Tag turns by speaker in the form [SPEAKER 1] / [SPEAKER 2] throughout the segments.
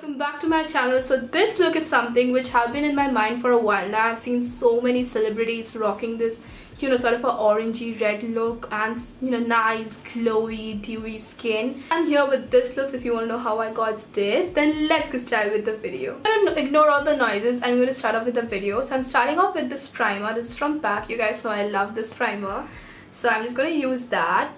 [SPEAKER 1] Welcome back to my channel. So this look is something which have been in my mind for a while now. I've seen so many celebrities rocking this, sort of a orangey red look and nice glowy dewy skin. I'm here with this look. So if you want to know how I got this, then let's get started with the video. I'm gonna ignore all the noises and I'm going to start off with the video. So I'm starting off with this primer. This is from PAC. You guys know I love this primer, so I'm just going to use that.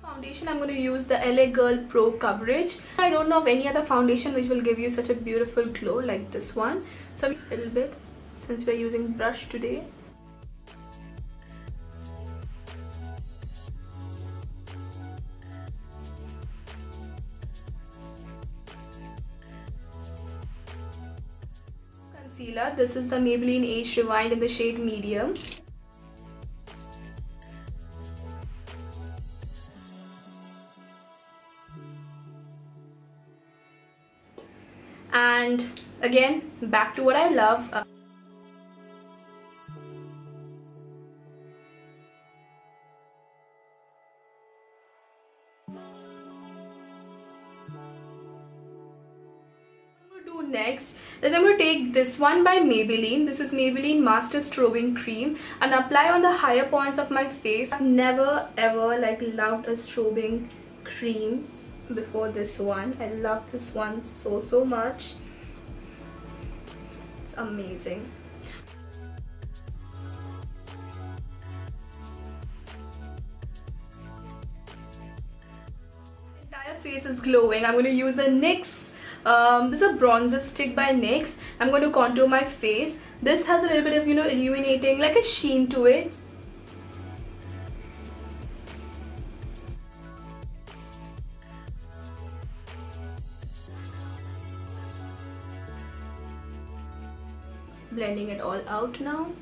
[SPEAKER 1] Foundation, I'm going to use the LA Girl Pro Coverage. I don't know of any other foundation which will give you such a beautiful glow like this one. So a little bit, since we're using brush today. Concealer, this is the Maybelline Age Rewind in the shade Medium. And again, back to what I love. Next is I'm going to take this one by Maybelline. This is Maybelline Master Strobing Cream and apply on the higher points of my face. I've never ever loved a strobing cream before this one. I love this one so much. It's amazing. Entire face is glowing. I'm going to use the NYX this is a bronzer stick by NYX. I'm going to contour my face. This has a little bit of illuminating, like a sheen to it. Blending it all out now.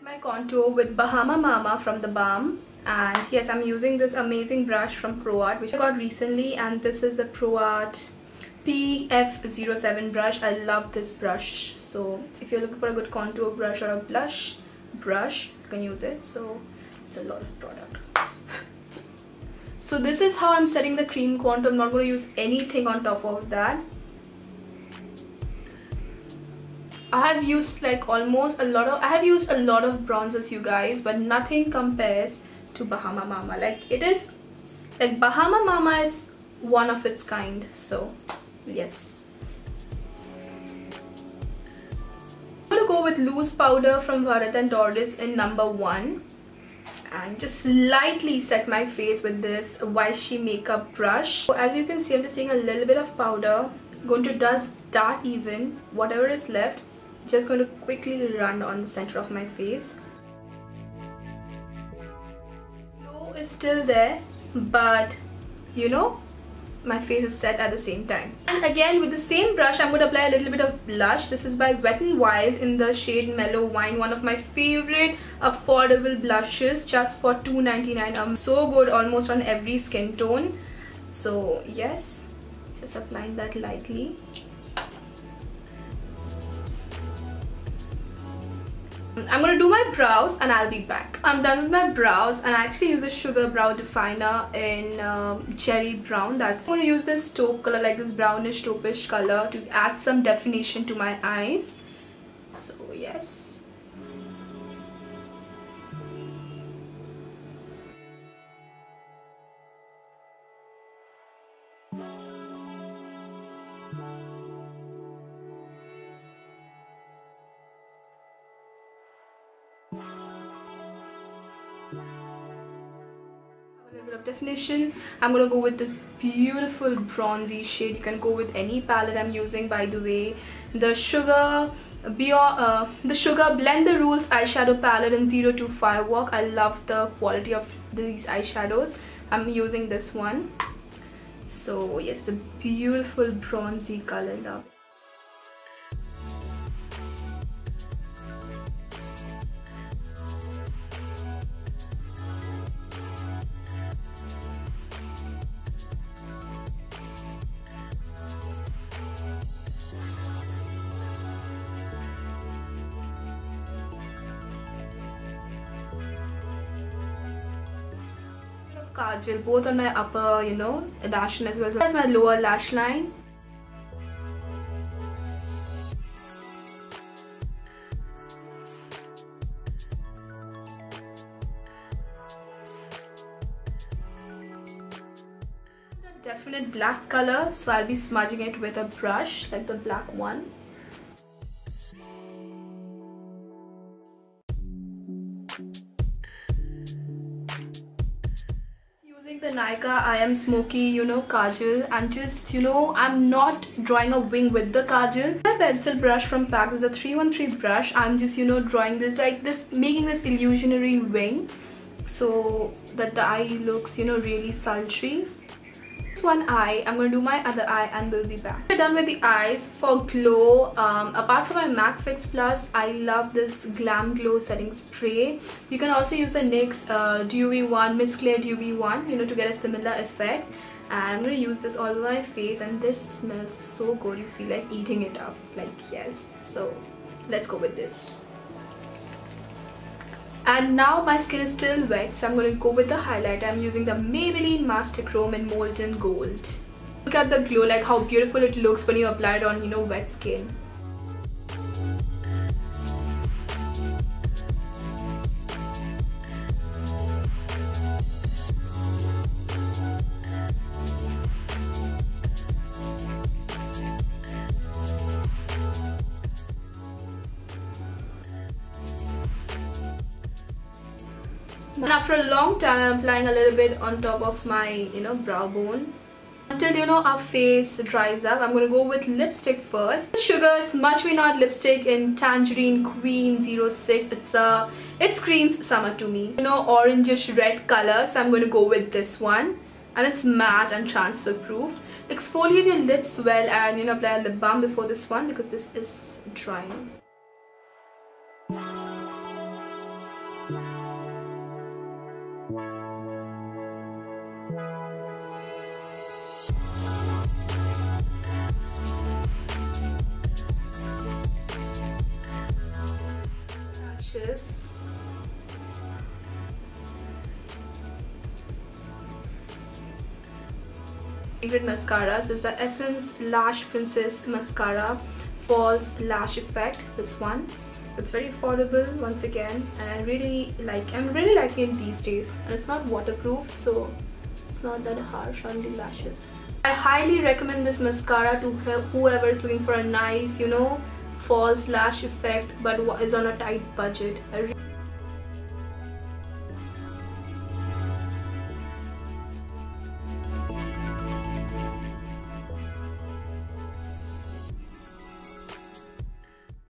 [SPEAKER 1] My contour with Bahama Mama from the Balm, and yes, I'm using this amazing brush from ProArt which I got recently, and this is the ProArt PF07 brush. I love this brush, so if you're looking for a good contour brush or a blush brush, you can use it. So it's a lot of product. So this is how I'm setting the cream contour. I'm not going to use anything on top of that. I have used a lot of bronzers, you guys, but nothing compares to Bahama Mama. Bahama Mama is one of its kind. So yes, I'm gonna go with loose powder from Bharat and Dorris in number 1 and just slightly set my face with this Vichy makeup brush. So as you can see, I'm just taking a little bit of powder, going to dust that even, whatever is left. Just going to quickly run on the center of my face. Glow is still there, but my face is set at the same time. And again, with the same brush, I'm going to apply a little bit of blush. This is by Wet n Wild in the shade Mellow Wine, one of my favorite affordable blushes, just for $2.99. So good, almost on every skin tone. So yes, just applying that lightly. I'm going to do my brows and I'll be back. I'm done with my brows and I actually use a Sugar brow definer in cherry brown. I'm going to use this taupe color, like this brownish taupish color, to add some definition to my eyes. So yes. Of definition, I'm gonna go with this beautiful bronzy shade. You can go with any palette I'm using, by the way. The Sugar Blend the Rules eyeshadow palette in 02 Firework. I love the quality of these eyeshadows. I'm using this one. So yes, it's a beautiful bronzy color. Love. Kajal both on my upper, you know, lash line as well as my lower lash line. Definite black color, so I'll be smudging it with a brush like the black one. Using the Nykaa EyeM Smokey, you know, Kajal, and just, you know, I'm not drawing a wing with the Kajal. My pencil brush from PAC is a 313 brush. I'm just, you know, drawing this like this, making this illusionary wing so that the eye looks, you know, really sultry. One eye, I'm going to do my other eye and we'll be back. We're done with the eyes. For glow, apart from my MAC Fix Plus, I love this Glamglow setting spray. You can also use the NYX Dewy one, Miss Clear Dewy one, you know, to get a similar effect. And I'm going to use this all over my face, and this smells so good. You feel like eating it up, like yes. So let's go with this. And now my skin is still wet, so I'm going to go with the highlighter. I'm using the Maybelline Master Chrome in Molten Gold. Look at the glow, like how beautiful it looks when you apply it on, you know, wet skin. And after a long time, I'm applying a little bit on top of my, you know, brow bone. Until, you know, our face dries up, I'm going to go with lipstick first. Sugar Smudge Me Not lipstick in Tangerine Queen 06. It screams summer to me. You know, orangish red color, so I'm going to go with this one. And it's matte and transfer proof. Exfoliate your lips well and, you know, apply a lip balm before this one because this is drying. Favorite mascaras. This is the Essence Lash Princess Mascara False Lash Effect. This one, it's very affordable once again, and I'm really liking it these days. And it's not waterproof, so it's not that harsh on the lashes. I highly recommend this mascara to whoever is looking for a nice, you know, false lash effect but is on a tight budget.